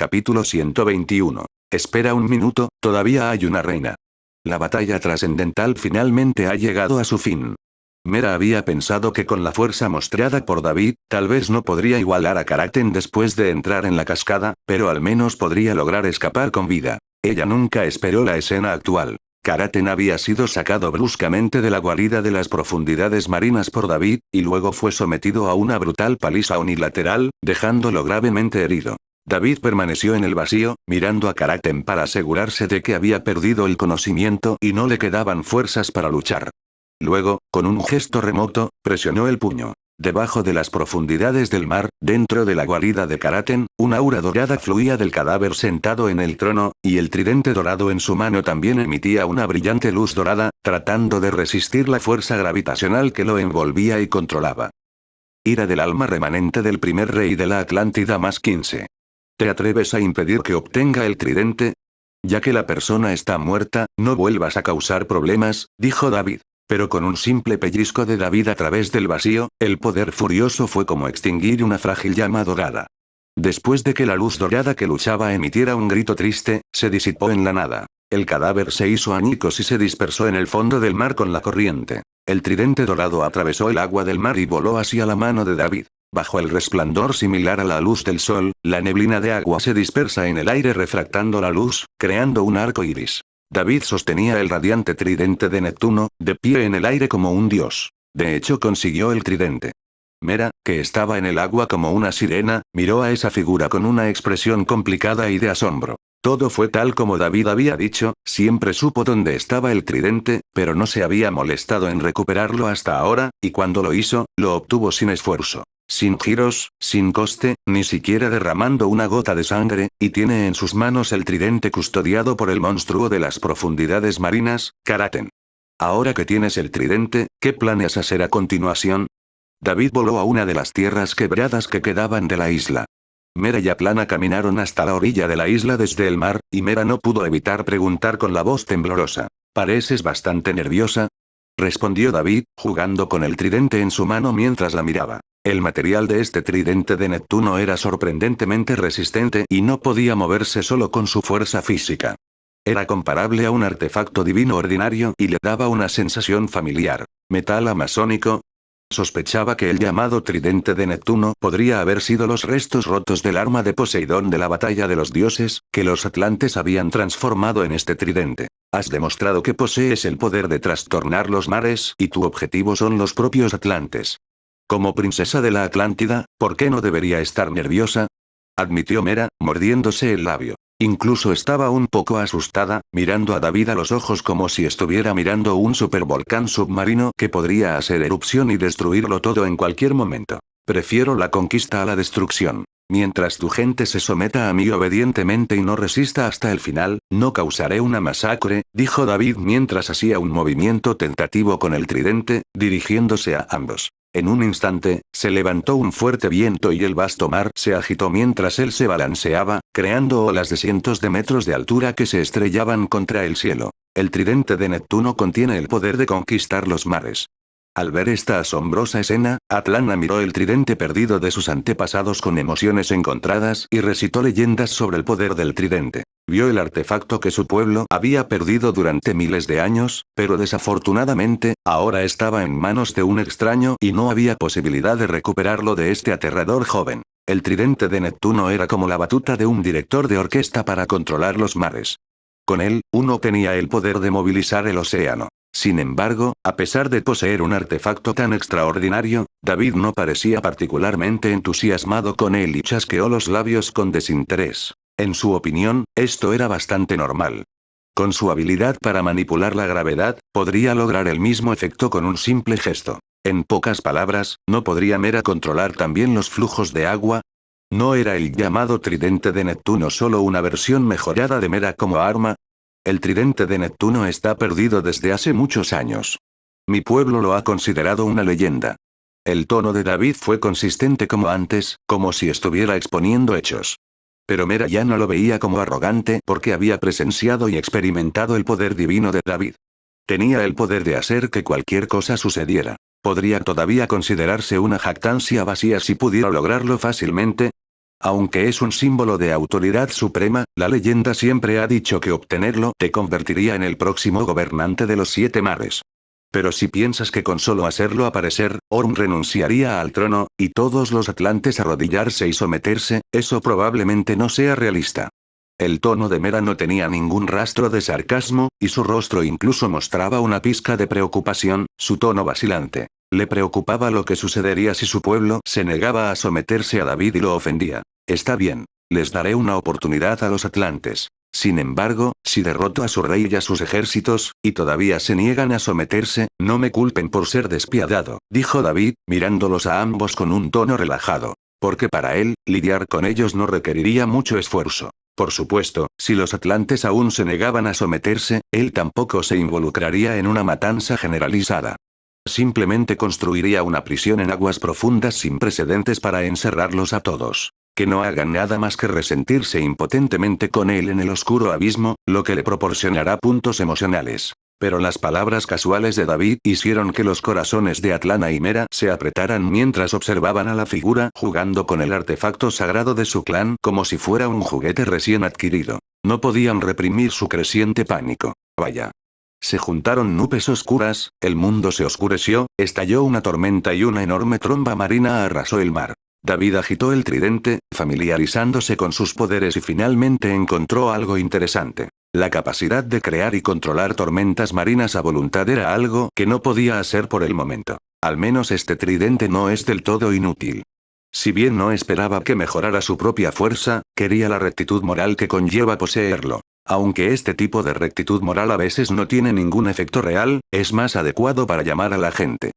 Capítulo 121. Espera un minuto, todavía hay una reina. La batalla trascendental finalmente ha llegado a su fin. Mera había pensado que con la fuerza mostrada por David, tal vez no podría igualar a Karaten después de entrar en la cascada, pero al menos podría lograr escapar con vida. Ella nunca esperó la escena actual. Karaten había sido sacado bruscamente de la guarida de las profundidades marinas por David, y luego fue sometido a una brutal paliza unilateral, dejándolo gravemente herido. David permaneció en el vacío, mirando a Karaten para asegurarse de que había perdido el conocimiento y no le quedaban fuerzas para luchar. Luego, con un gesto remoto, presionó el puño. Debajo de las profundidades del mar, dentro de la guarida de Karaten, una aura dorada fluía del cadáver sentado en el trono, y el tridente dorado en su mano también emitía una brillante luz dorada, tratando de resistir la fuerza gravitacional que lo envolvía y controlaba. Ira del alma remanente del primer rey de la Atlántida más 15. ¿Te atreves a impedir que obtenga el tridente? Ya que la persona está muerta, no vuelvas a causar problemas, dijo David. Pero con un simple pellizco de David a través del vacío, el poder furioso fue como extinguir una frágil llama dorada. Después de que la luz dorada que luchaba emitiera un grito triste, se disipó en la nada. El cadáver se hizo añicos y se dispersó en el fondo del mar con la corriente. El tridente dorado atravesó el agua del mar y voló hacia la mano de David. Bajo el resplandor similar a la luz del sol, la neblina de agua se dispersa en el aire refractando la luz, creando un arco iris. David sostenía el radiante tridente de Neptuno, de pie en el aire como un dios. De hecho consiguió el tridente. Mera, que estaba en el agua como una sirena, miró a esa figura con una expresión complicada y de asombro. Todo fue tal como David había dicho, siempre supo dónde estaba el tridente, pero no se había molestado en recuperarlo hasta ahora, y cuando lo hizo, lo obtuvo sin esfuerzo. Sin giros, sin coste, ni siquiera derramando una gota de sangre, y tiene en sus manos el tridente custodiado por el monstruo de las profundidades marinas, Karaten. Ahora que tienes el tridente, ¿qué planeas hacer a continuación? David voló a una de las tierras quebradas que quedaban de la isla. Mera y Aplana caminaron hasta la orilla de la isla desde el mar, y Mera no pudo evitar preguntar con la voz temblorosa. ¿Pareces bastante nerviosa? Respondió David, jugando con el tridente en su mano mientras la miraba. El material de este tridente de Neptuno era sorprendentemente resistente y no podía moverse solo con su fuerza física. Era comparable a un artefacto divino ordinario y le daba una sensación familiar. ¿Metal amazónico? Sospechaba que el llamado tridente de Neptuno podría haber sido los restos rotos del arma de Poseidón de la batalla de los dioses, que los atlantes habían transformado en este tridente. Has demostrado que posees el poder de trastornar los mares y tu objetivo son los propios atlantes. Como princesa de la Atlántida, ¿por qué no debería estar nerviosa? Admitió Mera, mordiéndose el labio. Incluso estaba un poco asustada, mirando a David a los ojos como si estuviera mirando un supervolcán submarino que podría hacer erupción y destruirlo todo en cualquier momento. Prefiero la conquista a la destrucción. Mientras tu gente se someta a mí obedientemente y no resista hasta el final, no causaré una masacre, dijo David mientras hacía un movimiento tentativo con el tridente, dirigiéndose a ambos. En un instante, se levantó un fuerte viento y el vasto mar se agitó mientras él se balanceaba, creando olas de cientos de metros de altura que se estrellaban contra el cielo. El tridente de Neptuno contiene el poder de conquistar los mares. Al ver esta asombrosa escena, Atlana miró el tridente perdido de sus antepasados con emociones encontradas y recitó leyendas sobre el poder del tridente. Vio el artefacto que su pueblo había perdido durante miles de años, pero desafortunadamente, ahora estaba en manos de un extraño y no había posibilidad de recuperarlo de este aterrador joven. El tridente de Neptuno era como la batuta de un director de orquesta para controlar los mares. Con él, uno tenía el poder de movilizar el océano. Sin embargo, a pesar de poseer un artefacto tan extraordinario, David no parecía particularmente entusiasmado con él y chasqueó los labios con desinterés. En su opinión, esto era bastante normal. Con su habilidad para manipular la gravedad, podría lograr el mismo efecto con un simple gesto. En pocas palabras, ¿no podría Mera controlar también los flujos de agua? ¿No era el llamado tridente de Neptuno solo una versión mejorada de Mera como arma? El tridente de Neptuno está perdido desde hace muchos años. Mi pueblo lo ha considerado una leyenda. El tono de David fue consistente como antes, como si estuviera exponiendo hechos. Pero Mera ya no lo veía como arrogante porque había presenciado y experimentado el poder divino de David. Tenía el poder de hacer que cualquier cosa sucediera. ¿Podría todavía considerarse una jactancia vacía si pudiera lograrlo fácilmente? Aunque es un símbolo de autoridad suprema, la leyenda siempre ha dicho que obtenerlo te convertiría en el próximo gobernante de los 7 mares. Pero si piensas que con solo hacerlo aparecer, Orm renunciaría al trono, y todos los atlantes arrodillarse y someterse, eso probablemente no sea realista. El tono de Mera no tenía ningún rastro de sarcasmo, y su rostro incluso mostraba una pizca de preocupación, su tono vacilante. Le preocupaba lo que sucedería si su pueblo se negaba a someterse a David y lo ofendía. Está bien. Les daré una oportunidad a los atlantes. Sin embargo, si derroto a su rey y a sus ejércitos, y todavía se niegan a someterse, no me culpen por ser despiadado, dijo David, mirándolos a ambos con un tono relajado. Porque para él, lidiar con ellos no requeriría mucho esfuerzo. Por supuesto, si los atlantes aún se negaban a someterse, él tampoco se involucraría en una matanza generalizada. Simplemente construiría una prisión en aguas profundas sin precedentes para encerrarlos a todos. Que no hagan nada más que resentirse impotentemente con él en el oscuro abismo, lo que le proporcionará puntos emocionales. Pero las palabras casuales de David hicieron que los corazones de Atlana y Mera se apretaran mientras observaban a la figura jugando con el artefacto sagrado de su clan como si fuera un juguete recién adquirido. No podían reprimir su creciente pánico. Vaya. Se juntaron nubes oscuras, el mundo se oscureció, estalló una tormenta y una enorme tromba marina arrasó el mar. David agitó el tridente, familiarizándose con sus poderes y finalmente encontró algo interesante. La capacidad de crear y controlar tormentas marinas a voluntad era algo que no podía hacer por el momento. Al menos este tridente no es del todo inútil. Si bien no esperaba que mejorara su propia fuerza, quería la rectitud moral que conlleva poseerlo. Aunque este tipo de rectitud moral a veces no tiene ningún efecto real, es más adecuado para llamar a la gente.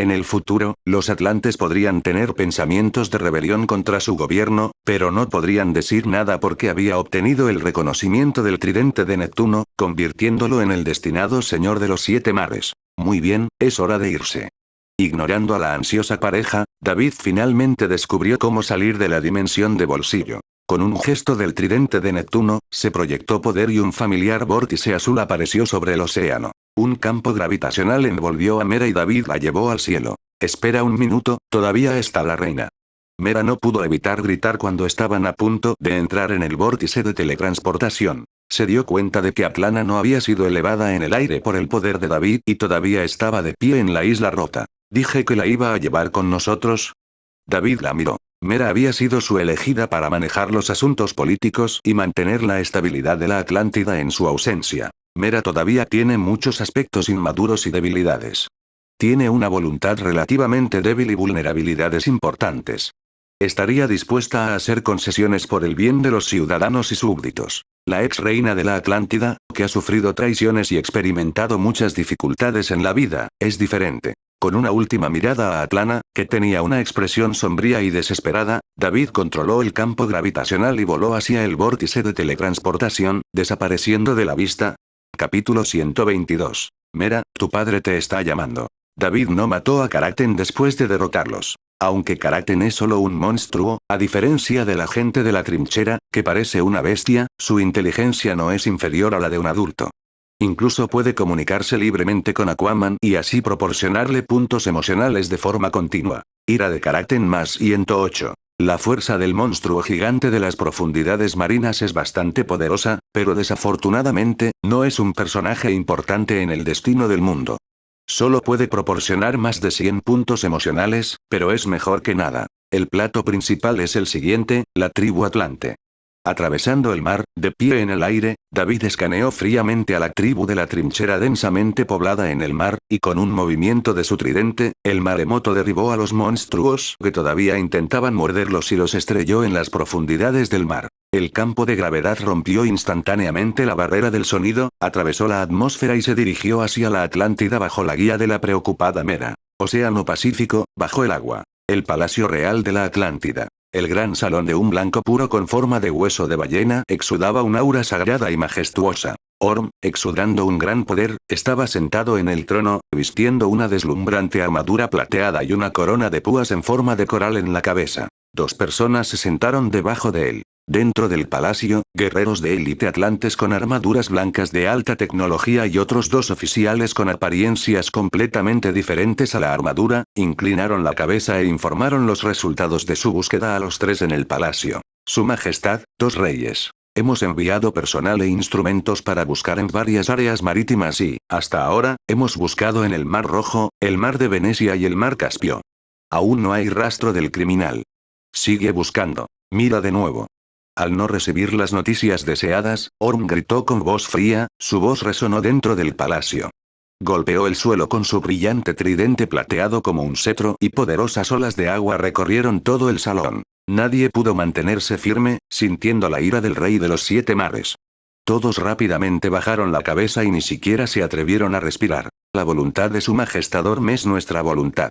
En el futuro, los atlantes podrían tener pensamientos de rebelión contra su gobierno, pero no podrían decir nada porque había obtenido el reconocimiento del tridente de Neptuno, convirtiéndolo en el destinado señor de los 7 mares. Muy bien, es hora de irse. Ignorando a la ansiosa pareja, David finalmente descubrió cómo salir de la dimensión de bolsillo. Con un gesto del tridente de Neptuno, se proyectó poder y un familiar vórtice azul apareció sobre el océano. Un campo gravitacional envolvió a Mera y David la llevó al cielo. Espera un minuto, todavía está la reina. Mera no pudo evitar gritar cuando estaban a punto de entrar en el vórtice de teletransportación. Se dio cuenta de que Atlana no había sido elevada en el aire por el poder de David y todavía estaba de pie en la isla rota. ¿Dije que la iba a llevar con nosotros? David la miró. Mera había sido su elegida para manejar los asuntos políticos y mantener la estabilidad de la Atlántida en su ausencia. Mera todavía tiene muchos aspectos inmaduros y debilidades. Tiene una voluntad relativamente débil y vulnerabilidades importantes. Estaría dispuesta a hacer concesiones por el bien de los ciudadanos y súbditos. La ex reina de la Atlántida, que ha sufrido traiciones y experimentado muchas dificultades en la vida, es diferente. Con una última mirada a Atlana, que tenía una expresión sombría y desesperada, David controló el campo gravitacional y voló hacia el vórtice de teletransportación, desapareciendo de la vista. Capítulo 122. Mera, tu padre te está llamando. David no mató a Karakten después de derrotarlos. Aunque Karakten es solo un monstruo, a diferencia de la gente de la trinchera, que parece una bestia, su inteligencia no es inferior a la de un adulto. Incluso puede comunicarse libremente con Aquaman y así proporcionarle puntos emocionales de forma continua. Ira de Karakten más 108. La fuerza del monstruo gigante de las profundidades marinas es bastante poderosa, pero desafortunadamente, no es un personaje importante en el destino del mundo. Solo puede proporcionar más de 100 puntos emocionales, pero es mejor que nada. El plato principal es el siguiente, la tribu Atlante. Atravesando el mar, de pie en el aire, David escaneó fríamente a la tribu de la trinchera densamente poblada en el mar, y con un movimiento de su tridente, el maremoto derribó a los monstruos que todavía intentaban morderlos y los estrelló en las profundidades del mar. El campo de gravedad rompió instantáneamente la barrera del sonido, atravesó la atmósfera y se dirigió hacia la Atlántida bajo la guía de la preocupada Mera. Océano Pacífico, bajo el agua. El Palacio Real de la Atlántida. El gran salón de un blanco puro con forma de hueso de ballena exudaba un aura sagrada y majestuosa. Orm, exudando un gran poder, estaba sentado en el trono, vistiendo una deslumbrante armadura plateada y una corona de púas en forma de coral en la cabeza. 2 personas se sentaron debajo de él. Dentro del palacio, guerreros de élite atlantes con armaduras blancas de alta tecnología y otros 2 oficiales con apariencias completamente diferentes a la armadura, inclinaron la cabeza e informaron los resultados de su búsqueda a los 3 en el palacio. Su Majestad, dos reyes. Hemos enviado personal e instrumentos para buscar en varias áreas marítimas y, hasta ahora, hemos buscado en el Mar Rojo, el Mar de Venecia y el Mar Caspio. Aún no hay rastro del criminal. Sigue buscando. Mira de nuevo. Al no recibir las noticias deseadas, Orm gritó con voz fría, su voz resonó dentro del palacio. Golpeó el suelo con su brillante tridente plateado como un cetro y poderosas olas de agua recorrieron todo el salón. Nadie pudo mantenerse firme, sintiendo la ira del rey de los siete mares. Todos rápidamente bajaron la cabeza y ni siquiera se atrevieron a respirar. La voluntad de su majestad Orm es nuestra voluntad.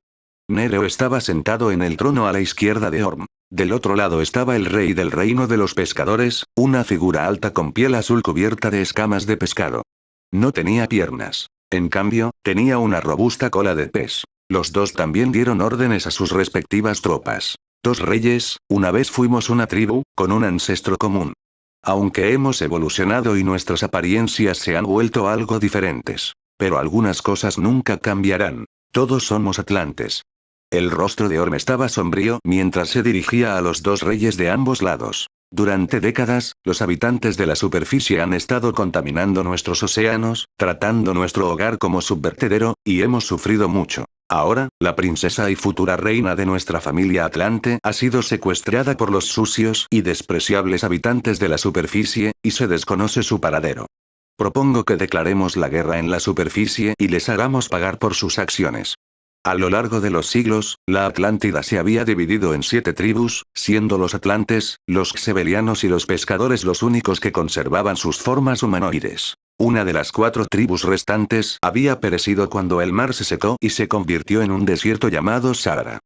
Nereo estaba sentado en el trono a la izquierda de Orm. Del otro lado estaba el rey del reino de los pescadores, una figura alta con piel azul cubierta de escamas de pescado. No tenía piernas. En cambio, tenía una robusta cola de pez. Los dos también dieron órdenes a sus respectivas tropas. Dos reyes, una vez fuimos una tribu, con un ancestro común. Aunque hemos evolucionado y nuestras apariencias se han vuelto algo diferentes. Pero algunas cosas nunca cambiarán. Todos somos atlantes. El rostro de Orm estaba sombrío mientras se dirigía a los dos reyes de ambos lados. Durante décadas, los habitantes de la superficie han estado contaminando nuestros océanos, tratando nuestro hogar como subvertedero, y hemos sufrido mucho. Ahora, la princesa y futura reina de nuestra familia atlante ha sido secuestrada por los sucios y despreciables habitantes de la superficie, y se desconoce su paradero. Propongo que declaremos la guerra en la superficie y les hagamos pagar por sus acciones. A lo largo de los siglos, la Atlántida se había dividido en 7 tribus, siendo los atlantes, los xebelianos y los pescadores los únicos que conservaban sus formas humanoides. Una de las 4 tribus restantes había perecido cuando el mar se secó y se convirtió en un desierto llamado Sahara.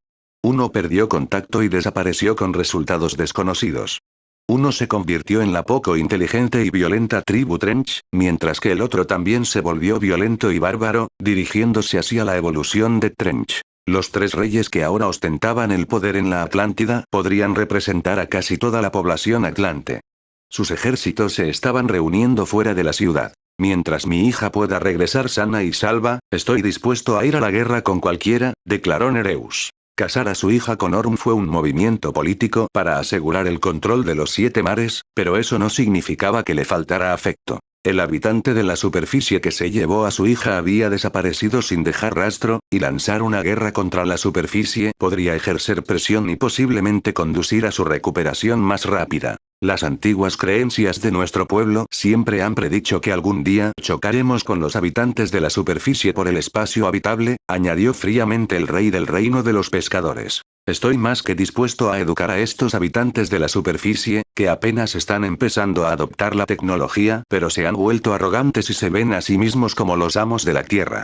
Uno perdió contacto y desapareció con resultados desconocidos. Uno se convirtió en la poco inteligente y violenta tribu Trench, mientras que el otro también se volvió violento y bárbaro, dirigiéndose hacia la evolución de Trench. Los 3 reyes que ahora ostentaban el poder en la Atlántida podrían representar a casi toda la población atlante. Sus ejércitos se estaban reuniendo fuera de la ciudad. Mientras mi hija pueda regresar sana y salva, estoy dispuesto a ir a la guerra con cualquiera, declaró Nereus. Casar a su hija con Orm fue un movimiento político para asegurar el control de los 7 mares, pero eso no significaba que le faltara afecto. El habitante de la superficie que se llevó a su hija había desaparecido sin dejar rastro, y lanzar una guerra contra la superficie podría ejercer presión y posiblemente conducir a su recuperación más rápida. Las antiguas creencias de nuestro pueblo siempre han predicho que algún día chocaremos con los habitantes de la superficie por el espacio habitable, añadió fríamente el rey del reino de los pescadores. Estoy más que dispuesto a educar a estos habitantes de la superficie, que apenas están empezando a adoptar la tecnología, pero se han vuelto arrogantes y se ven a sí mismos como los amos de la tierra.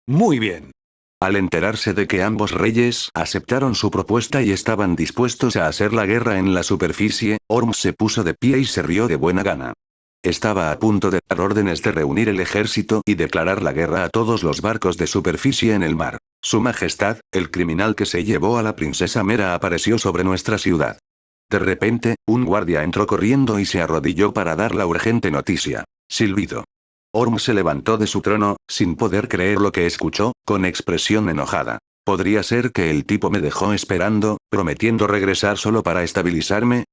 Muy bien. Al enterarse de que ambos reyes aceptaron su propuesta y estaban dispuestos a hacer la guerra en la superficie, Orm se puso de pie y se rió de buena gana. Estaba a punto de dar órdenes de reunir el ejército y declarar la guerra a todos los barcos de superficie en el mar. Su Majestad, el criminal que se llevó a la princesa Mera apareció sobre nuestra ciudad. De repente, un guardia entró corriendo y se arrodilló para dar la urgente noticia. Silbido. Orm se levantó de su trono, sin poder creer lo que escuchó, con expresión enojada. ¿Podría ser que el tipo me dejó esperando, prometiendo regresar solo para estabilizarme?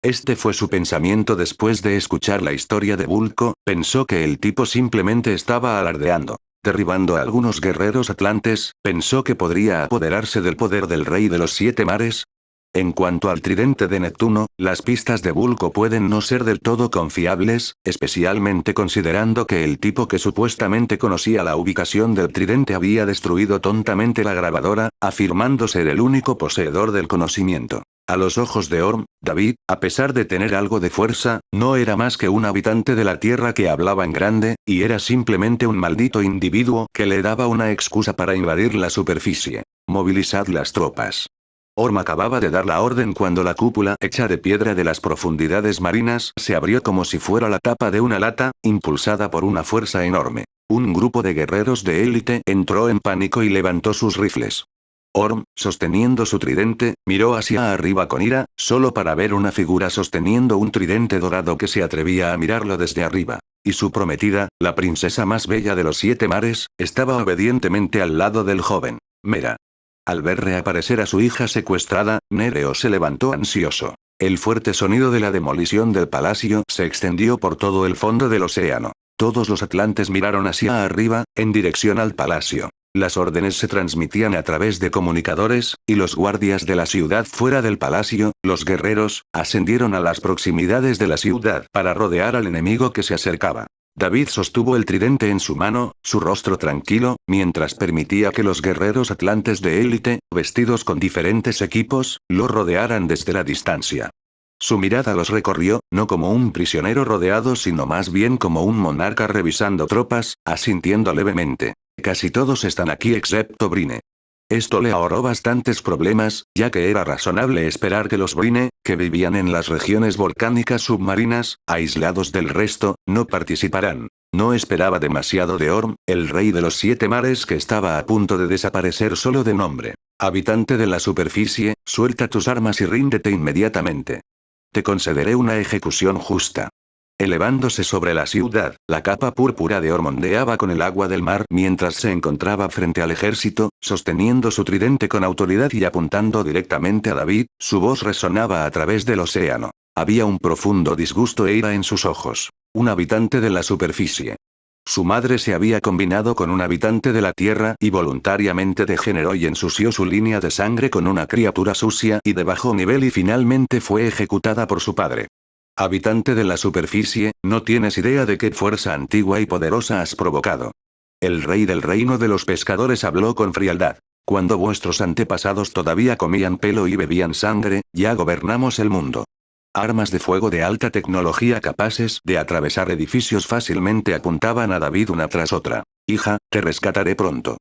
Este fue su pensamiento después de escuchar la historia de Vulco, pensó que el tipo simplemente estaba alardeando. Derribando a algunos guerreros atlantes, pensó que podría apoderarse del poder del rey de los 7 mares. En cuanto al tridente de Neptuno, las pistas de Vulco pueden no ser del todo confiables, especialmente considerando que el tipo que supuestamente conocía la ubicación del tridente había destruido tontamente la grabadora, afirmando ser el único poseedor del conocimiento. A los ojos de Orm, David, a pesar de tener algo de fuerza, no era más que un habitante de la tierra que hablaba en grande, y era simplemente un maldito individuo que le daba una excusa para invadir la superficie. Movilizad las tropas. Orm acababa de dar la orden cuando la cúpula hecha de piedra de las profundidades marinas se abrió como si fuera la tapa de una lata, impulsada por una fuerza enorme. Un grupo de guerreros de élite entró en pánico y levantó sus rifles. Orm, sosteniendo su tridente, miró hacia arriba con ira, solo para ver una figura sosteniendo un tridente dorado que se atrevía a mirarlo desde arriba. Y su prometida, la princesa más bella de los 7 mares, estaba obedientemente al lado del joven. Mera. Al ver reaparecer a su hija secuestrada, Nereo se levantó ansioso. El fuerte sonido de la demolición del palacio se extendió por todo el fondo del océano. Todos los atlantes miraron hacia arriba, en dirección al palacio. Las órdenes se transmitían a través de comunicadores, y los guardias de la ciudad fuera del palacio, los guerreros, ascendieron a las proximidades de la ciudad para rodear al enemigo que se acercaba. David sostuvo el tridente en su mano, su rostro tranquilo, mientras permitía que los guerreros atlantes de élite, vestidos con diferentes equipos, lo rodearan desde la distancia. Su mirada los recorrió, no como un prisionero rodeado sino más bien como un monarca revisando tropas, asintiendo levemente. Casi todos están aquí excepto Brine. Esto le ahorró bastantes problemas, ya que era razonable esperar que los Brine, que vivían en las regiones volcánicas submarinas, aislados del resto, no participarán. No esperaba demasiado de Orm, el rey de los 7 mares que estaba a punto de desaparecer solo de nombre. Habitante de la superficie, suelta tus armas y ríndete inmediatamente. Te concederé una ejecución justa. Elevándose sobre la ciudad, la capa púrpura de Orm ondeaba con el agua del mar mientras se encontraba frente al ejército, sosteniendo su tridente con autoridad y apuntando directamente a David, su voz resonaba a través del océano. Había un profundo disgusto e ira en sus ojos. Un habitante de la superficie. Su madre se había combinado con un habitante de la tierra y voluntariamente degeneró y ensució su línea de sangre con una criatura sucia y de bajo nivel y finalmente fue ejecutada por su padre. Habitante de la superficie, no tienes idea de qué fuerza antigua y poderosa has provocado. El rey del reino de los pescadores habló con frialdad. Cuando vuestros antepasados todavía comían pelo y bebían sangre, ya gobernamos el mundo. Armas de fuego de alta tecnología capaces de atravesar edificios fácilmente apuntaban a David una tras otra. Hija, te rescataré pronto.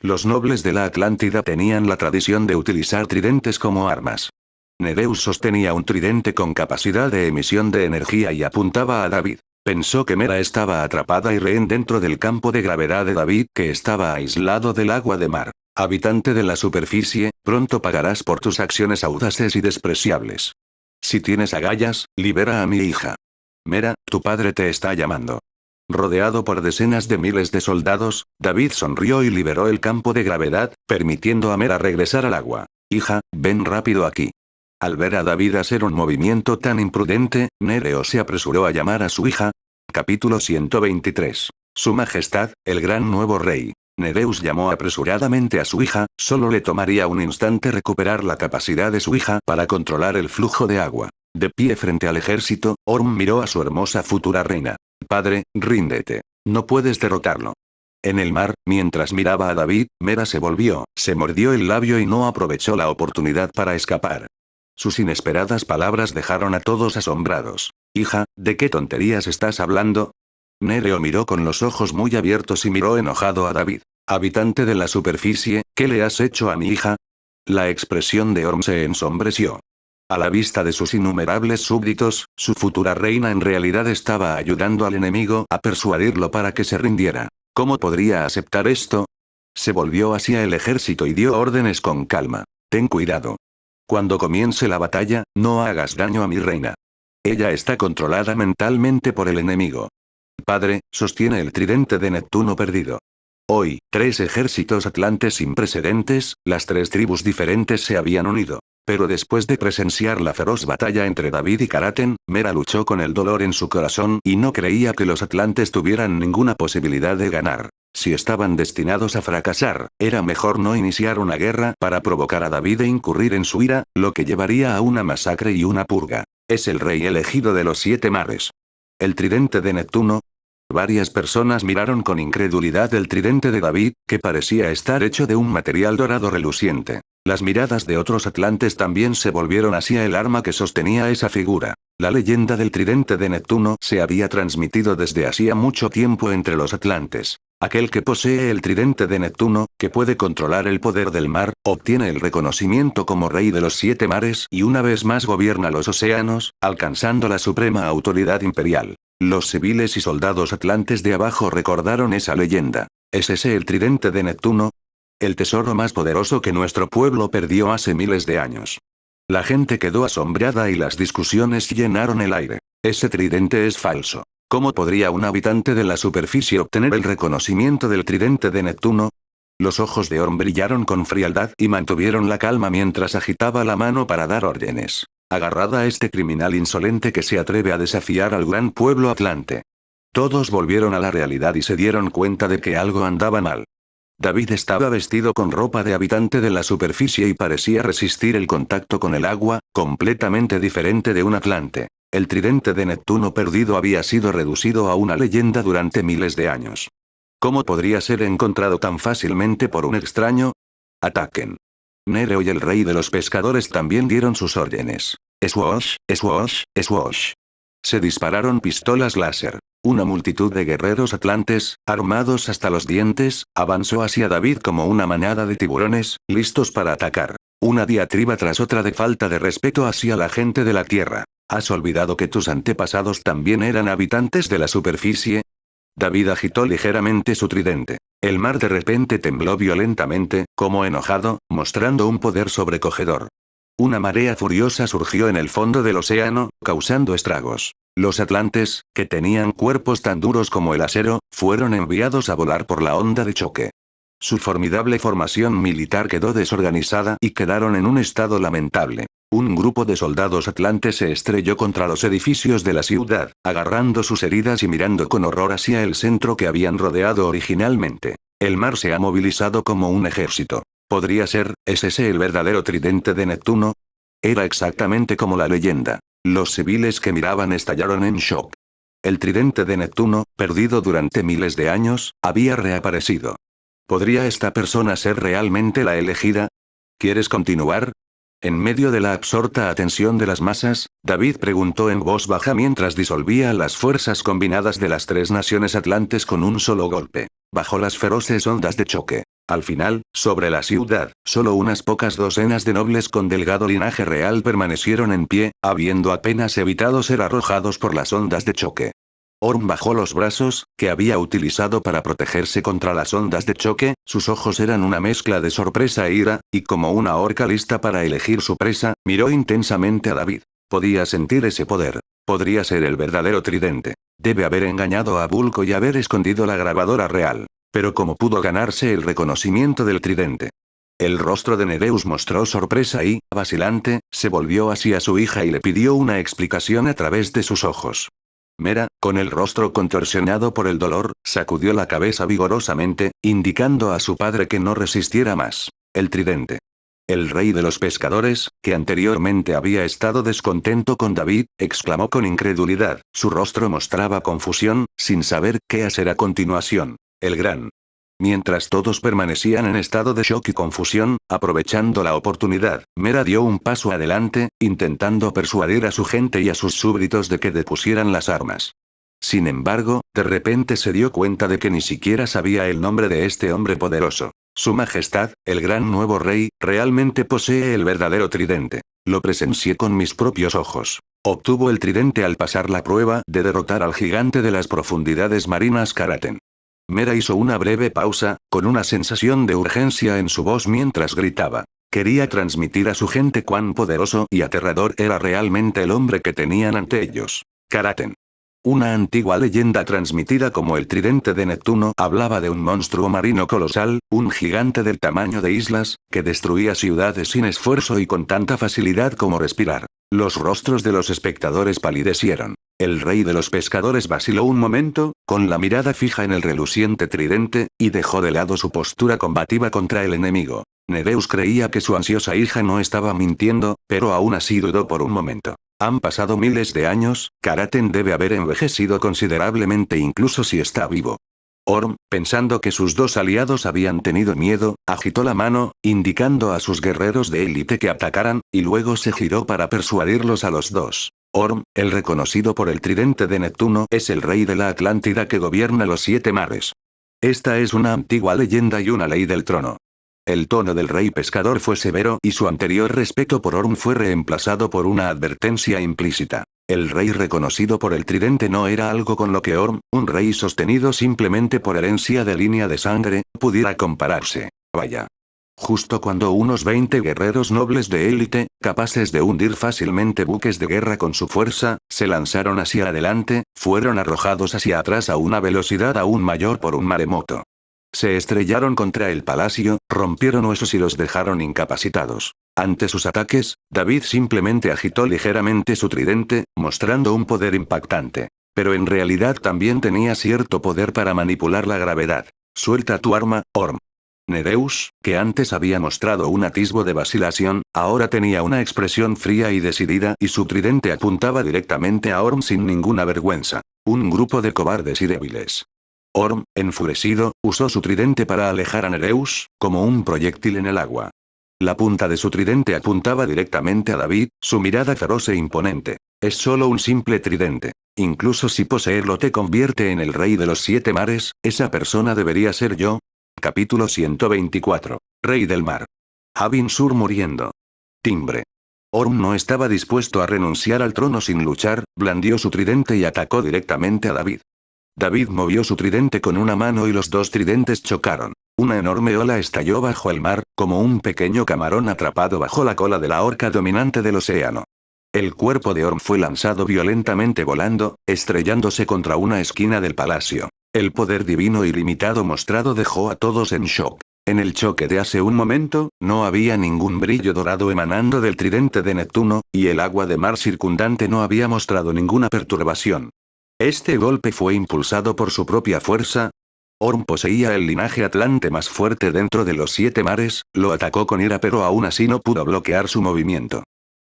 Los nobles de la Atlántida tenían la tradición de utilizar tridentes como armas. Nereus sostenía un tridente con capacidad de emisión de energía y apuntaba a David. Pensó que Mera estaba atrapada y rehén dentro del campo de gravedad de David que estaba aislado del agua de mar. Habitante de la superficie, pronto pagarás por tus acciones audaces y despreciables. Si tienes agallas, libera a mi hija. Mera, tu padre te está llamando. Rodeado por decenas de miles de soldados, David sonrió y liberó el campo de gravedad, permitiendo a Mera regresar al agua. Hija, ven rápido aquí. Al ver a David hacer un movimiento tan imprudente, Nereo se apresuró a llamar a su hija. Capítulo 123. Su Majestad, el gran nuevo rey. Nereus llamó apresuradamente a su hija, solo le tomaría un instante recuperar la capacidad de su hija para controlar el flujo de agua. De pie frente al ejército, Orm miró a su hermosa futura reina. Padre, ríndete. No puedes derrotarlo. En el mar, mientras miraba a David, Mera se volvió, se mordió el labio y no aprovechó la oportunidad para escapar. Sus inesperadas palabras dejaron a todos asombrados. Hija, ¿de qué tonterías estás hablando? Nereo miró con los ojos muy abiertos y miró enojado a David. Habitante de la superficie, ¿qué le has hecho a mi hija? La expresión de Orm se ensombreció. A la vista de sus innumerables súbditos, su futura reina en realidad estaba ayudando al enemigo a persuadirlo para que se rindiera. ¿Cómo podría aceptar esto? Se volvió hacia el ejército y dio órdenes con calma. Ten cuidado. Cuando comience la batalla, no hagas daño a mi reina. Ella está controlada mentalmente por el enemigo. Padre, sostiene el tridente de Neptuno perdido. Hoy, 3 ejércitos atlantes sin precedentes, las 3 tribus diferentes se habían unido. Pero después de presenciar la feroz batalla entre David y Karaten, Mera luchó con el dolor en su corazón y no creía que los atlantes tuvieran ninguna posibilidad de ganar. Si estaban destinados a fracasar, era mejor no iniciar una guerra para provocar a David e incurrir en su ira, lo que llevaría a una masacre y una purga. Es el rey elegido de los 7 mares. El tridente de Neptuno. Varias personas miraron con incredulidad el tridente de David, que parecía estar hecho de un material dorado reluciente. Las miradas de otros atlantes también se volvieron hacia el arma que sostenía esa figura. La leyenda del tridente de Neptuno se había transmitido desde hacía mucho tiempo entre los atlantes. Aquel que posee el tridente de Neptuno, que puede controlar el poder del mar, obtiene el reconocimiento como rey de los 7 mares y una vez más gobierna los océanos, alcanzando la suprema autoridad imperial. Los civiles y soldados atlantes de abajo recordaron esa leyenda. ¿Es ese el tridente de Neptuno? El tesoro más poderoso que nuestro pueblo perdió hace miles de años. La gente quedó asombrada y las discusiones llenaron el aire. Ese tridente es falso. ¿Cómo podría un habitante de la superficie obtener el reconocimiento del tridente de Neptuno? Los ojos de Orm brillaron con frialdad y mantuvieron la calma mientras agitaba la mano para dar órdenes. Agarrad a este criminal insolente que se atreve a desafiar al gran pueblo atlante. Todos volvieron a la realidad y se dieron cuenta de que algo andaba mal. David estaba vestido con ropa de habitante de la superficie y parecía resistir el contacto con el agua, completamente diferente de un atlante. El tridente de Neptuno perdido había sido reducido a una leyenda durante miles de años. ¿Cómo podría ser encontrado tan fácilmente por un extraño? Ataquen. Nereo y el rey de los pescadores también dieron sus órdenes. Swoosh, swoosh, swoosh. Se dispararon pistolas láser. Una multitud de guerreros atlantes, armados hasta los dientes, avanzó hacia David como una manada de tiburones, listos para atacar. Una diatriba tras otra de falta de respeto hacia la gente de la tierra. ¿Has olvidado que tus antepasados también eran habitantes de la superficie? David agitó ligeramente su tridente. El mar de repente tembló violentamente, como enojado, mostrando un poder sobrecogedor. Una marea furiosa surgió en el fondo del océano, causando estragos. Los atlantes, que tenían cuerpos tan duros como el acero, fueron enviados a volar por la onda de choque. Su formidable formación militar quedó desorganizada y quedaron en un estado lamentable. Un grupo de soldados atlantes se estrelló contra los edificios de la ciudad, agarrando sus heridas y mirando con horror hacia el centro que habían rodeado originalmente. El mar se ha movilizado como un ejército. ¿Podría ser, es ese el verdadero tridente de Neptuno? Era exactamente como la leyenda. Los civiles que miraban estallaron en shock. El tridente de Neptuno, perdido durante miles de años, había reaparecido. ¿Podría esta persona ser realmente la elegida? ¿Quieres continuar? En medio de la absorta atención de las masas, David preguntó en voz baja mientras disolvía las fuerzas combinadas de las tres naciones atlantes con un solo golpe. Bajo las feroces ondas de choque. Al final, sobre la ciudad, solo unas pocas docenas de nobles con delgado linaje real permanecieron en pie, habiendo apenas evitado ser arrojados por las ondas de choque. Orm bajó los brazos, que había utilizado para protegerse contra las ondas de choque, sus ojos eran una mezcla de sorpresa e ira, y como una orca lista para elegir su presa, miró intensamente a David. Podía sentir ese poder. Podría ser el verdadero tridente. Debe haber engañado a Vulco y haber escondido la grabadora real. Pero ¿cómo pudo ganarse el reconocimiento del tridente? El rostro de Nereus mostró sorpresa y, vacilante, se volvió hacia su hija y le pidió una explicación a través de sus ojos. Mera, con el rostro contorsionado por el dolor, sacudió la cabeza vigorosamente, indicando a su padre que no resistiera más. El tridente. El rey de los pescadores, que anteriormente había estado descontento con David, exclamó con incredulidad. Su rostro mostraba confusión, sin saber qué hacer a continuación. El gran. Mientras todos permanecían en estado de shock y confusión, aprovechando la oportunidad, Mera dio un paso adelante, intentando persuadir a su gente y a sus súbditos de que depusieran las armas. Sin embargo, de repente se dio cuenta de que ni siquiera sabía el nombre de este hombre poderoso. Su Majestad, el gran nuevo rey, realmente posee el verdadero tridente. Lo presencié con mis propios ojos. Obtuvo el tridente al pasar la prueba de derrotar al gigante de las profundidades marinas Karaten. Mera hizo una breve pausa, con una sensación de urgencia en su voz mientras gritaba. Quería transmitir a su gente cuán poderoso y aterrador era realmente el hombre que tenían ante ellos. Karaten. Una antigua leyenda transmitida como el tridente de Neptuno hablaba de un monstruo marino colosal, un gigante del tamaño de islas, que destruía ciudades sin esfuerzo y con tanta facilidad como respirar. Los rostros de los espectadores palidecieron. El rey de los pescadores vaciló un momento, con la mirada fija en el reluciente tridente, y dejó de lado su postura combativa contra el enemigo. Nereus creía que su ansiosa hija no estaba mintiendo, pero aún así dudó por un momento. Han pasado miles de años, Karaten debe haber envejecido considerablemente incluso si está vivo. Orm, pensando que sus dos aliados habían tenido miedo, agitó la mano, indicando a sus guerreros de élite que atacaran, y luego se giró para persuadirlos a los dos. Orm, el reconocido por el tridente de Neptuno, es el rey de la Atlántida que gobierna los 7 mares. Esta es una antigua leyenda y una ley del trono. El tono del rey pescador fue severo y su anterior respeto por Orm fue reemplazado por una advertencia implícita. El rey reconocido por el tridente no era algo con lo que Orm, un rey sostenido simplemente por herencia de línea de sangre, pudiera compararse. Vaya. Justo cuando unos 20 guerreros nobles de élite, capaces de hundir fácilmente buques de guerra con su fuerza, se lanzaron hacia adelante, fueron arrojados hacia atrás a una velocidad aún mayor por un maremoto. Se estrellaron contra el palacio, rompieron huesos y los dejaron incapacitados. Ante sus ataques, David simplemente agitó ligeramente su tridente, mostrando un poder impactante. Pero en realidad también tenía cierto poder para manipular la gravedad. Suelta tu arma, Orm. Nereus, que antes había mostrado un atisbo de vacilación, ahora tenía una expresión fría y decidida y su tridente apuntaba directamente a Orm sin ninguna vergüenza. Un grupo de cobardes y débiles. Orm, enfurecido, usó su tridente para alejar a Nereus, como un proyectil en el agua. La punta de su tridente apuntaba directamente a David, su mirada feroz e imponente. Es solo un simple tridente. Incluso si poseerlo te convierte en el rey de los 7 mares, esa persona debería ser yo. Capítulo 124. Rey del mar. Abin Sur muriendo. Timbre. Orm no estaba dispuesto a renunciar al trono sin luchar, blandió su tridente y atacó directamente a David. David movió su tridente con una mano y los dos tridentes chocaron. Una enorme ola estalló bajo el mar, como un pequeño camarón atrapado bajo la cola de la orca dominante del océano. El cuerpo de Orm fue lanzado violentamente volando, estrellándose contra una esquina del palacio. El poder divino ilimitado mostrado dejó a todos en shock. En el choque de hace un momento, no había ningún brillo dorado emanando del tridente de Neptuno, y el agua de mar circundante no había mostrado ninguna perturbación. Este golpe fue impulsado por su propia fuerza. Orm poseía el linaje atlante más fuerte dentro de los 7 mares, lo atacó con ira pero aún así no pudo bloquear su movimiento.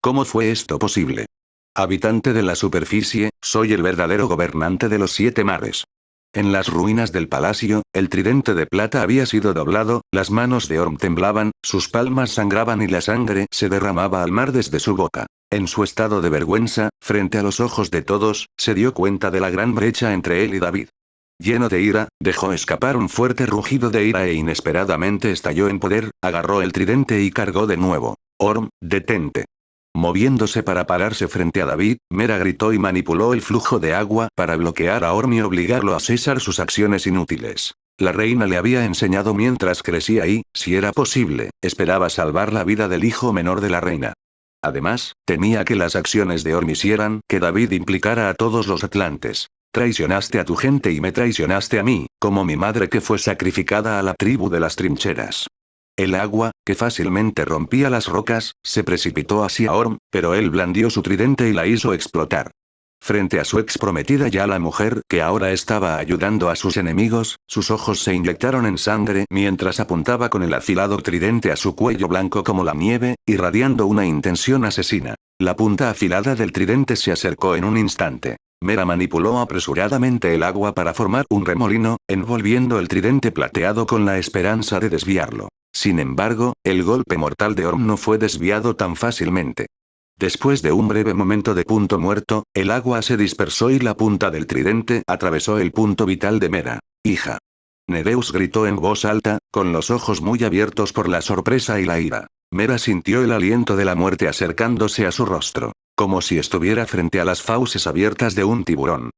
¿Cómo fue esto posible? Habitante de la superficie, soy el verdadero gobernante de los 7 mares. En las ruinas del palacio, el tridente de plata había sido doblado, las manos de Orm temblaban, sus palmas sangraban y la sangre se derramaba al mar desde su boca. En su estado de vergüenza, frente a los ojos de todos, se dio cuenta de la gran brecha entre él y David. Lleno de ira, dejó escapar un fuerte rugido de ira e inesperadamente estalló en poder, agarró el tridente y cargó de nuevo. Orm, detente. Moviéndose para pararse frente a David, Mera gritó y manipuló el flujo de agua para bloquear a Orm y obligarlo a cesar sus acciones inútiles. La reina le había enseñado mientras crecía y, si era posible, esperaba salvar la vida del hijo menor de la reina. Además, temía que las acciones de Orm hicieran que David implicara a todos los atlantes. Traicionaste a tu gente y me traicionaste a mí, como mi madre que fue sacrificada a la tribu de las trincheras. El agua, que fácilmente rompía las rocas, se precipitó hacia Orm, pero él blandió su tridente y la hizo explotar. Frente a su ex prometida ya la mujer que ahora estaba ayudando a sus enemigos, sus ojos se inyectaron en sangre mientras apuntaba con el afilado tridente a su cuello blanco como la nieve, irradiando una intención asesina. La punta afilada del tridente se acercó en un instante. Mera manipuló apresuradamente el agua para formar un remolino, envolviendo el tridente plateado con la esperanza de desviarlo. Sin embargo, el golpe mortal de Orm no fue desviado tan fácilmente. Después de un breve momento de punto muerto, el agua se dispersó y la punta del tridente atravesó el punto vital de Mera. Hija. Nereus gritó en voz alta, con los ojos muy abiertos por la sorpresa y la ira. Mera sintió el aliento de la muerte acercándose a su rostro, como si estuviera frente a las fauces abiertas de un tiburón.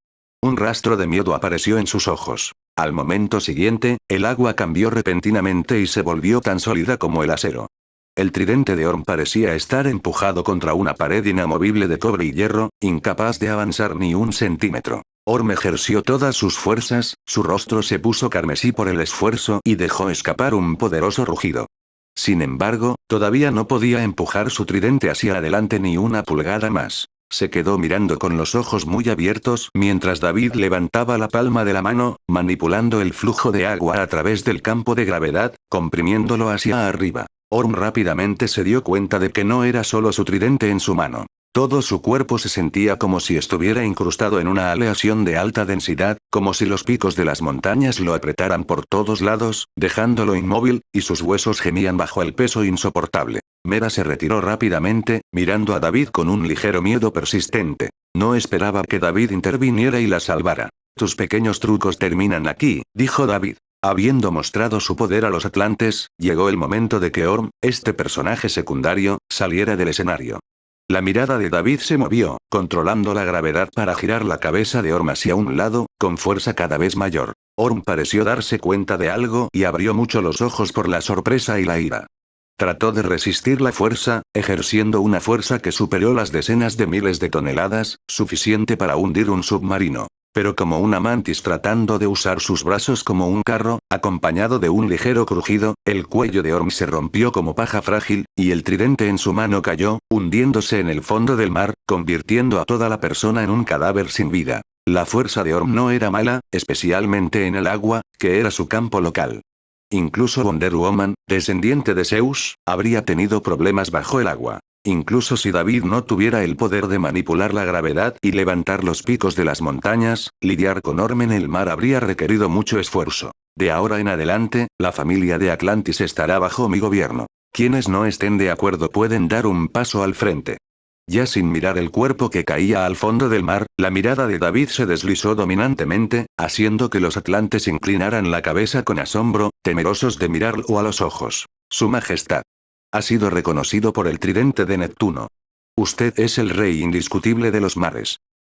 Un rastro de miedo apareció en sus ojos. Al momento siguiente, el agua cambió repentinamente y se volvió tan sólida como el acero. El tridente de Orm parecía estar empujado contra una pared inamovible de cobre y hierro, incapaz de avanzar ni un centímetro. Orm ejerció todas sus fuerzas, su rostro se puso carmesí por el esfuerzo y dejó escapar un poderoso rugido. Sin embargo, todavía no podía empujar su tridente hacia adelante ni una pulgada más. Se quedó mirando con los ojos muy abiertos mientras David levantaba la palma de la mano, manipulando el flujo de agua a través del campo de gravedad, comprimiéndolo hacia arriba. Orm rápidamente se dio cuenta de que no era solo su tridente en su mano. Todo su cuerpo se sentía como si estuviera incrustado en una aleación de alta densidad, como si los picos de las montañas lo apretaran por todos lados, dejándolo inmóvil, y sus huesos gemían bajo el peso insoportable. Mera se retiró rápidamente, mirando a David con un ligero miedo persistente. No esperaba que David interviniera y la salvara. Tus pequeños trucos terminan aquí, dijo David. Habiendo mostrado su poder a los atlantes, llegó el momento de que Orm, este personaje secundario, saliera del escenario. La mirada de David se movió, controlando la gravedad para girar la cabeza de Orm hacia un lado, con fuerza cada vez mayor. Orm pareció darse cuenta de algo y abrió mucho los ojos por la sorpresa y la ira. Trató de resistir la fuerza, ejerciendo una fuerza que superó las decenas de miles de toneladas, suficiente para hundir un submarino. Pero como una mantis tratando de usar sus brazos como un carro, acompañado de un ligero crujido, el cuello de Orm se rompió como paja frágil, y el tridente en su mano cayó, hundiéndose en el fondo del mar, convirtiendo a toda la persona en un cadáver sin vida. La fuerza de Orm no era mala, especialmente en el agua, que era su campo local. Incluso Wonder Woman, descendiente de Zeus, habría tenido problemas bajo el agua. Incluso si David no tuviera el poder de manipular la gravedad y levantar los picos de las montañas, lidiar con Orm en el mar habría requerido mucho esfuerzo. De ahora en adelante, la familia de Atlantis estará bajo mi gobierno. Quienes no estén de acuerdo pueden dar un paso al frente. Ya sin mirar el cuerpo que caía al fondo del mar, la mirada de David se deslizó dominantemente, haciendo que los atlantes inclinaran la cabeza con asombro, temerosos de mirarlo a los ojos. Su Majestad. Ha sido reconocido por el tridente de Neptuno. Usted es el rey indiscutible de los mares.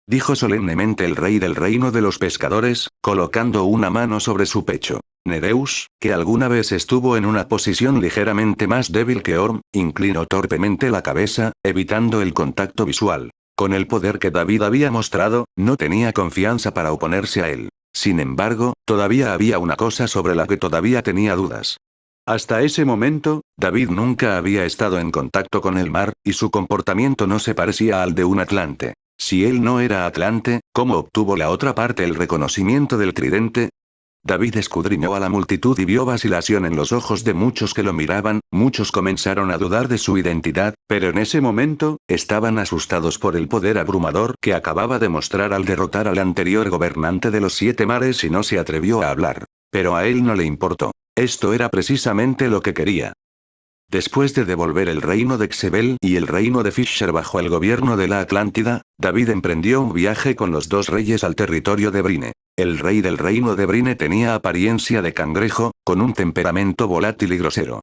Dijo solemnemente el rey del reino de los pescadores, colocando una mano sobre su pecho. Nereus, que alguna vez estuvo en una posición ligeramente más débil que Orm, inclinó torpemente la cabeza, evitando el contacto visual. Con el poder que David había mostrado, no tenía confianza para oponerse a él. Sin embargo, todavía había una cosa sobre la que todavía tenía dudas. Hasta ese momento, David nunca había estado en contacto con el mar, y su comportamiento no se parecía al de un atlante. Si él no era atlante, ¿cómo obtuvo la otra parte el reconocimiento del tridente? David escudriñó a la multitud y vio vacilación en los ojos de muchos que lo miraban, muchos comenzaron a dudar de su identidad, pero en ese momento, estaban asustados por el poder abrumador que acababa de mostrar al derrotar al anterior gobernante de los 7 mares y no se atrevió a hablar. Pero a él no le importó. Esto era precisamente lo que quería. Después de devolver el reino de Xebel y el reino de Fisher bajo el gobierno de la Atlántida, David emprendió un viaje con los 2 reyes al territorio de Brine. El rey del reino de Brine tenía apariencia de cangrejo, con un temperamento volátil y grosero.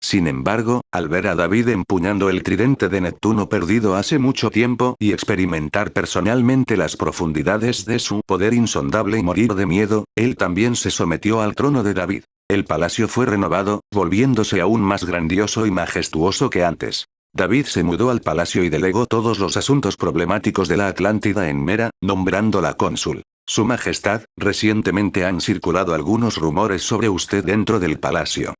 Sin embargo, al ver a David empuñando el tridente de Neptuno perdido hace mucho tiempo y experimentar personalmente las profundidades de su poder insondable y morir de miedo, él también se sometió al trono de David. El palacio fue renovado, volviéndose aún más grandioso y majestuoso que antes. David se mudó al palacio y delegó todos los asuntos problemáticos de la Atlántida en Mera, nombrándola cónsul. Su Majestad, recientemente han circulado algunos rumores sobre usted dentro del palacio.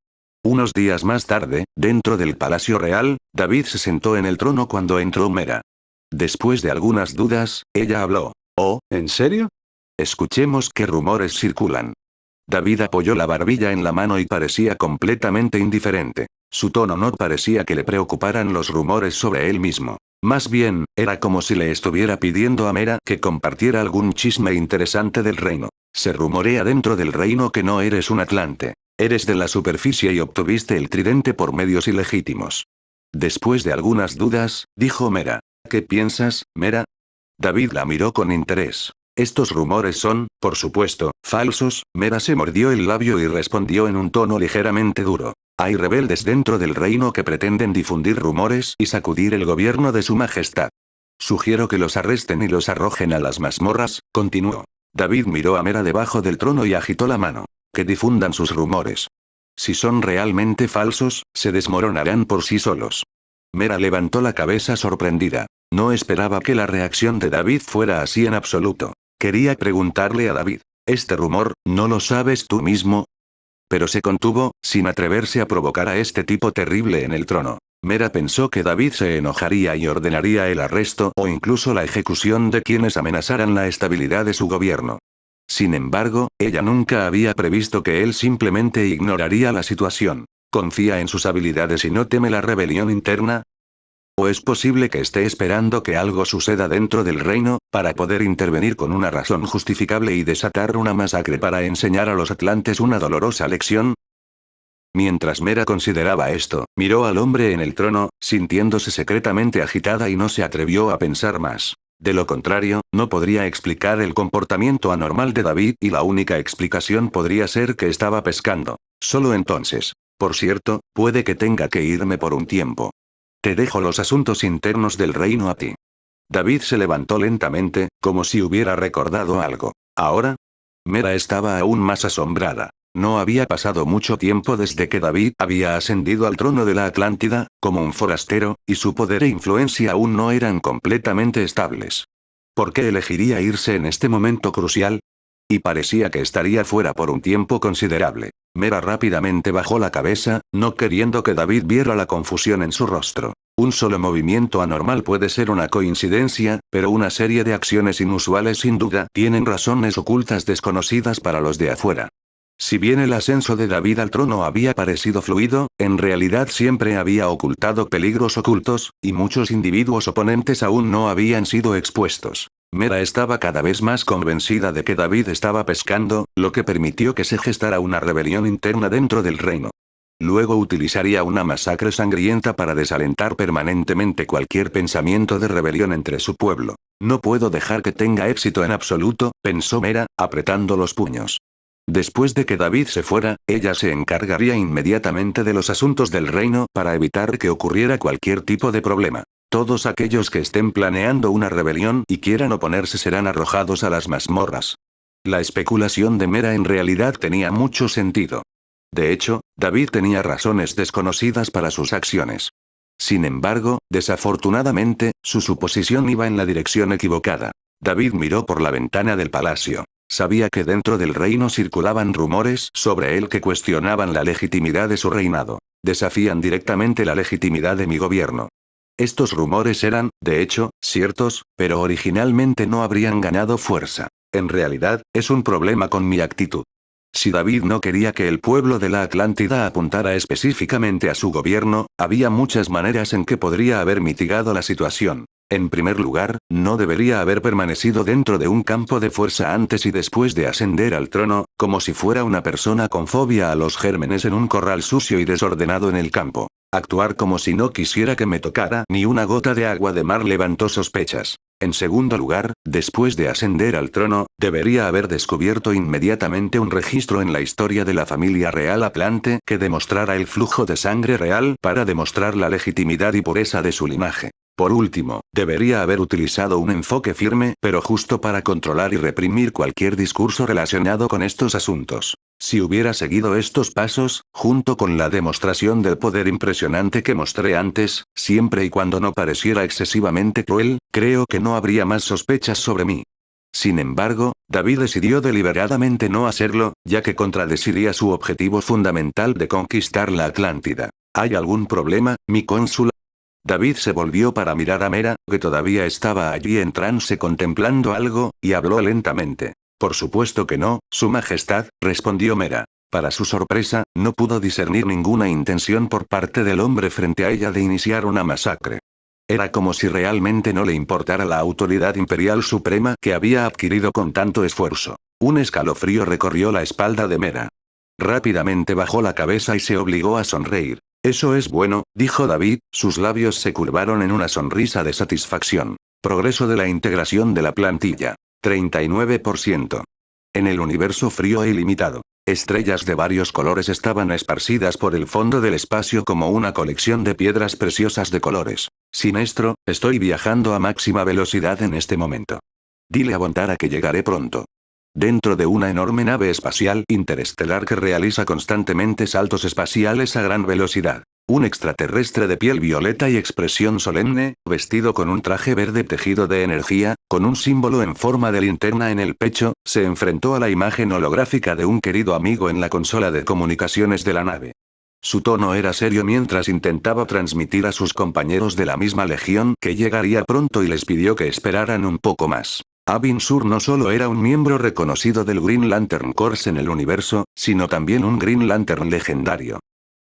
Unos días más tarde, dentro del Palacio Real, David se sentó en el trono cuando entró Mera. Después de algunas dudas, ella habló. «Oh, ¿en serio? Escuchemos qué rumores circulan». David apoyó la barbilla en la mano y parecía completamente indiferente. Su tono no parecía que le preocuparan los rumores sobre él mismo. Más bien, era como si le estuviera pidiendo a Mera que compartiera algún chisme interesante del reino. Se rumorea dentro del reino que no eres un atlante. Eres de la superficie y obtuviste el tridente por medios ilegítimos. Después de algunas dudas, dijo Mera. ¿Qué piensas, Mera? David la miró con interés. Estos rumores son, por supuesto, falsos. Mera se mordió el labio y respondió en un tono ligeramente duro. Hay rebeldes dentro del reino que pretenden difundir rumores y sacudir el gobierno de su majestad. Sugiero que los arresten y los arrojen a las mazmorras, continuó. David miró a Mera debajo del trono y agitó la mano. Que difundan sus rumores. Si son realmente falsos, se desmoronarán por sí solos. Mera levantó la cabeza sorprendida. No esperaba que la reacción de David fuera así en absoluto. Quería preguntarle a David. ¿Este rumor, no lo sabes tú mismo? Pero se contuvo, sin atreverse a provocar a este tipo terrible en el trono. Mera pensó que David se enojaría y ordenaría el arresto o incluso la ejecución de quienes amenazaran la estabilidad de su gobierno. Sin embargo, ella nunca había previsto que él simplemente ignoraría la situación. ¿Confía en sus habilidades y no teme la rebelión interna? ¿O es posible que esté esperando que algo suceda dentro del reino, para poder intervenir con una razón justificable y desatar una masacre para enseñar a los atlantes una dolorosa lección? Mientras Mera consideraba esto, miró al hombre en el trono, sintiéndose secretamente agitada y no se atrevió a pensar más. De lo contrario, no podría explicar el comportamiento anormal de David y la única explicación podría ser que estaba pescando. Solo entonces. Por cierto, puede que tenga que irme por un tiempo. Te dejo los asuntos internos del reino a ti. David se levantó lentamente, como si hubiera recordado algo. ¿Ahora? Mera estaba aún más asombrada. No había pasado mucho tiempo desde que David había ascendido al trono de la Atlántida, como un forastero, y su poder e influencia aún no eran completamente estables. ¿Por qué elegiría irse en este momento crucial? Y parecía que estaría fuera por un tiempo considerable. Mera rápidamente bajó la cabeza, no queriendo que David viera la confusión en su rostro. Un solo movimiento anormal puede ser una coincidencia, pero una serie de acciones inusuales sin duda tienen razones ocultas desconocidas para los de afuera. Si bien el ascenso de David al trono había parecido fluido, en realidad siempre había ocultado peligros ocultos, y muchos individuos oponentes aún no habían sido expuestos. Mera estaba cada vez más convencida de que David estaba pescando, lo que permitió que se gestara una rebelión interna dentro del reino. Luego utilizaría una masacre sangrienta para desalentar permanentemente cualquier pensamiento de rebelión entre su pueblo. No puedo dejar que tenga éxito en absoluto, pensó Mera, apretando los puños. Después de que David se fuera, ella se encargaría inmediatamente de los asuntos del reino para evitar que ocurriera cualquier tipo de problema. Todos aquellos que estén planeando una rebelión y quieran oponerse serán arrojados a las mazmorras. La especulación de Mera en realidad tenía mucho sentido. De hecho, David tenía razones desconocidas para sus acciones. Sin embargo, desafortunadamente, su suposición iba en la dirección equivocada. David miró por la ventana del palacio. Sabía que dentro del reino circulaban rumores sobre él que cuestionaban la legitimidad de su reinado. Desafían directamente la legitimidad de mi gobierno. Estos rumores eran, de hecho, ciertos, pero originalmente no habrían ganado fuerza. En realidad, es un problema con mi actitud. Si David no quería que el pueblo de la Atlántida apuntara específicamente a su gobierno, había muchas maneras en que podría haber mitigado la situación. En primer lugar, no debería haber permanecido dentro de un campo de fuerza antes y después de ascender al trono, como si fuera una persona con fobia a los gérmenes en un corral sucio y desordenado en el campo. Actuar como si no quisiera que me tocara ni una gota de agua de mar levantó sospechas. En segundo lugar, después de ascender al trono, debería haber descubierto inmediatamente un registro en la historia de la familia real Atlante que demostrara el flujo de sangre real para demostrar la legitimidad y pureza de su linaje. Por último, debería haber utilizado un enfoque firme pero justo para controlar y reprimir cualquier discurso relacionado con estos asuntos. Si hubiera seguido estos pasos, junto con la demostración del poder impresionante que mostré antes, siempre y cuando no pareciera excesivamente cruel, creo que no habría más sospechas sobre mí. Sin embargo, David decidió deliberadamente no hacerlo, ya que contradeciría su objetivo fundamental de conquistar la Atlántida. ¿Hay algún problema, mi cónsul? David se volvió para mirar a Mera, que todavía estaba allí en trance contemplando algo, y habló lentamente. Por supuesto que no, Su Majestad, respondió Mera. Para su sorpresa, no pudo discernir ninguna intención por parte del hombre frente a ella de iniciar una masacre. Era como si realmente no le importara la autoridad imperial suprema que había adquirido con tanto esfuerzo. Un escalofrío recorrió la espalda de Mera. Rápidamente bajó la cabeza y se obligó a sonreír. Eso es bueno, dijo David, sus labios se curvaron en una sonrisa de satisfacción. Progreso de la integración de la plantilla. 39%. En el universo frío e ilimitado. Estrellas de varios colores estaban esparcidas por el fondo del espacio como una colección de piedras preciosas de colores. Sinestro, estoy viajando a máxima velocidad en este momento. Dile a Bontara que llegaré pronto. Dentro de una enorme nave espacial interestelar que realiza constantemente saltos espaciales a gran velocidad. Un extraterrestre de piel violeta y expresión solemne, vestido con un traje verde tejido de energía, con un símbolo en forma de linterna en el pecho, se enfrentó a la imagen holográfica de un querido amigo en la consola de comunicaciones de la nave. Su tono era serio mientras intentaba transmitir a sus compañeros de la misma legión que llegaría pronto y les pidió que esperaran un poco más. Abin Sur no solo era un miembro reconocido del Green Lantern Corps en el universo, sino también un Green Lantern legendario.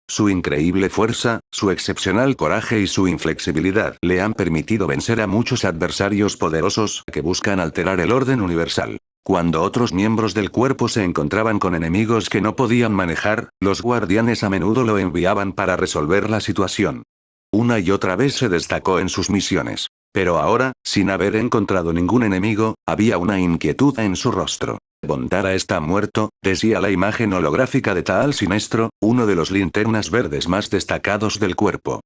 Su increíble fuerza, su excepcional coraje y su inflexibilidad le han permitido vencer a muchos adversarios poderosos que buscan alterar el orden universal. Cuando otros miembros del cuerpo se encontraban con enemigos que no podían manejar, los guardianes a menudo lo enviaban para resolver la situación. Una y otra vez se destacó en sus misiones. Pero ahora, sin haber encontrado ningún enemigo, había una inquietud en su rostro. Bontara está muerto, decía la imagen holográfica de Taal Sinestro, uno de los linternas verdes más destacados del cuerpo.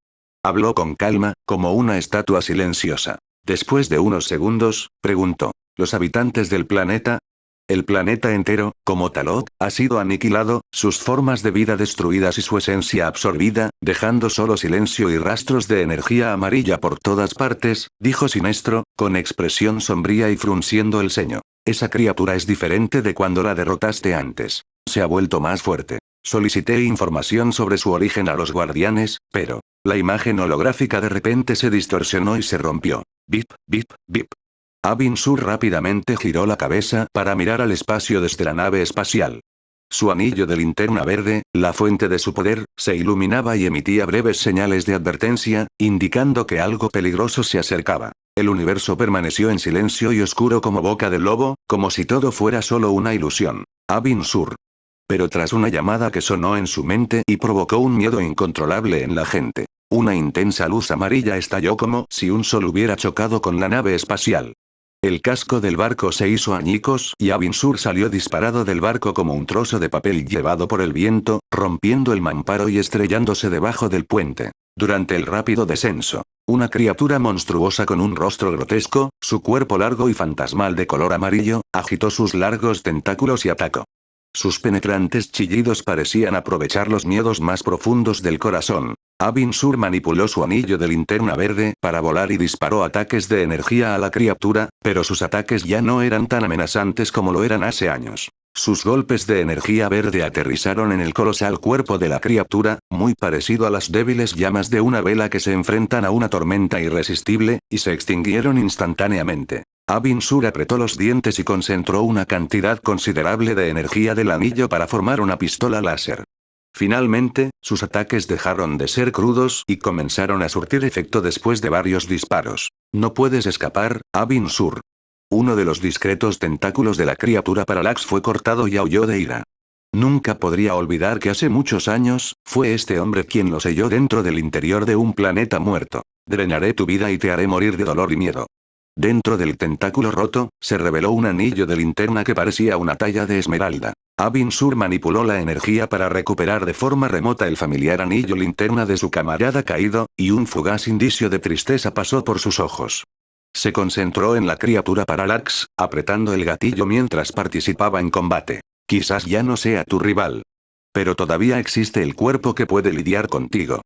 Habló con calma, como una estatua silenciosa. Después de unos segundos, preguntó: ¿los habitantes del planeta? El planeta entero, como Talot, ha sido aniquilado, sus formas de vida destruidas y su esencia absorbida, dejando solo silencio y rastros de energía amarilla por todas partes, dijo Sinestro, con expresión sombría y frunciendo el ceño. Esa criatura es diferente de cuando la derrotaste antes. Se ha vuelto más fuerte. Solicité información sobre su origen a los guardianes, pero la imagen holográfica de repente se distorsionó y se rompió. Bip, bip, bip. Abin Sur rápidamente giró la cabeza para mirar al espacio desde la nave espacial. Su anillo de linterna verde, la fuente de su poder, se iluminaba y emitía breves señales de advertencia, indicando que algo peligroso se acercaba. El universo permaneció en silencio y oscuro como boca de lobo, como si todo fuera solo una ilusión. Abin Sur. Pero tras una llamada que sonó en su mente y provocó un miedo incontrolable en la gente, una intensa luz amarilla estalló como si un sol hubiera chocado con la nave espacial. El casco del barco se hizo añicos y Abin Sur salió disparado del barco como un trozo de papel llevado por el viento, rompiendo el mamparo y estrellándose debajo del puente. Durante el rápido descenso, una criatura monstruosa con un rostro grotesco, su cuerpo largo y fantasmal de color amarillo, agitó sus largos tentáculos y atacó. Sus penetrantes chillidos parecían aprovechar los miedos más profundos del corazón. Abin Sur manipuló su anillo de linterna verde para volar y disparó ataques de energía a la criatura, pero sus ataques ya no eran tan amenazantes como lo eran hace años. Sus golpes de energía verde aterrizaron en el colosal cuerpo de la criatura, muy parecido a las débiles llamas de una vela que se enfrentan a una tormenta irresistible, y se extinguieron instantáneamente. Abin Sur apretó los dientes y concentró una cantidad considerable de energía del anillo para formar una pistola láser. Finalmente, sus ataques dejaron de ser crudos y comenzaron a surtir efecto después de varios disparos. No puedes escapar, Abin Sur. Uno de los discretos tentáculos de la criatura Parallax fue cortado y aulló de ira. Nunca podría olvidar que hace muchos años, fue este hombre quien lo selló dentro del interior de un planeta muerto. Drenaré tu vida y te haré morir de dolor y miedo. Dentro del tentáculo roto, se reveló un anillo de linterna que parecía una talla de esmeralda. Abin Sur manipuló la energía para recuperar de forma remota el familiar anillo linterna de su camarada caído, y un fugaz indicio de tristeza pasó por sus ojos. Se concentró en la criatura Parallax, apretando el gatillo mientras participaba en combate. Quizás ya no sea tu rival. Pero todavía existe el cuerpo que puede lidiar contigo.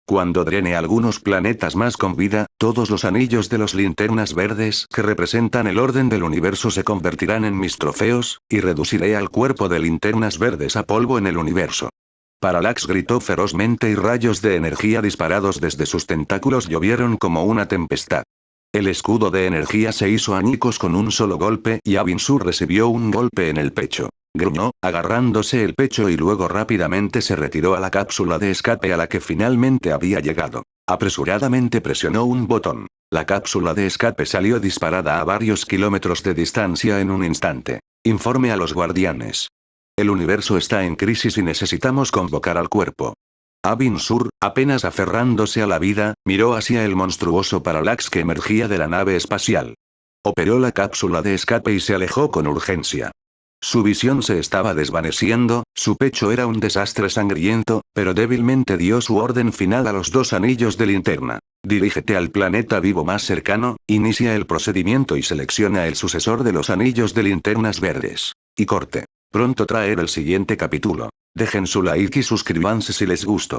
Cuando drene algunos planetas más con vida, todos los anillos de los linternas verdes que representan el orden del universo se convertirán en mis trofeos, y reduciré al cuerpo de linternas verdes a polvo en el universo. Parallax gritó ferozmente y rayos de energía disparados desde sus tentáculos llovieron como una tempestad. El escudo de energía se hizo añicos con un solo golpe y Abin Sur recibió un golpe en el pecho. Gruñó, agarrándose el pecho y luego rápidamente se retiró a la cápsula de escape a la que finalmente había llegado. Apresuradamente presionó un botón. La cápsula de escape salió disparada a varios kilómetros de distancia en un instante. Informe a los guardianes. El universo está en crisis y necesitamos convocar al cuerpo. Abin Sur, apenas aferrándose a la vida, miró hacia el monstruoso Parallax que emergía de la nave espacial. Operó la cápsula de escape y se alejó con urgencia. Su visión se estaba desvaneciendo, su pecho era un desastre sangriento, pero débilmente dio su orden final a los dos anillos de linterna. Dirígete al planeta vivo más cercano, inicia el procedimiento y selecciona el sucesor de los anillos de linternas verdes. Y corte. Pronto traer el siguiente capítulo. Dejen su like y suscríbanse si les gustó.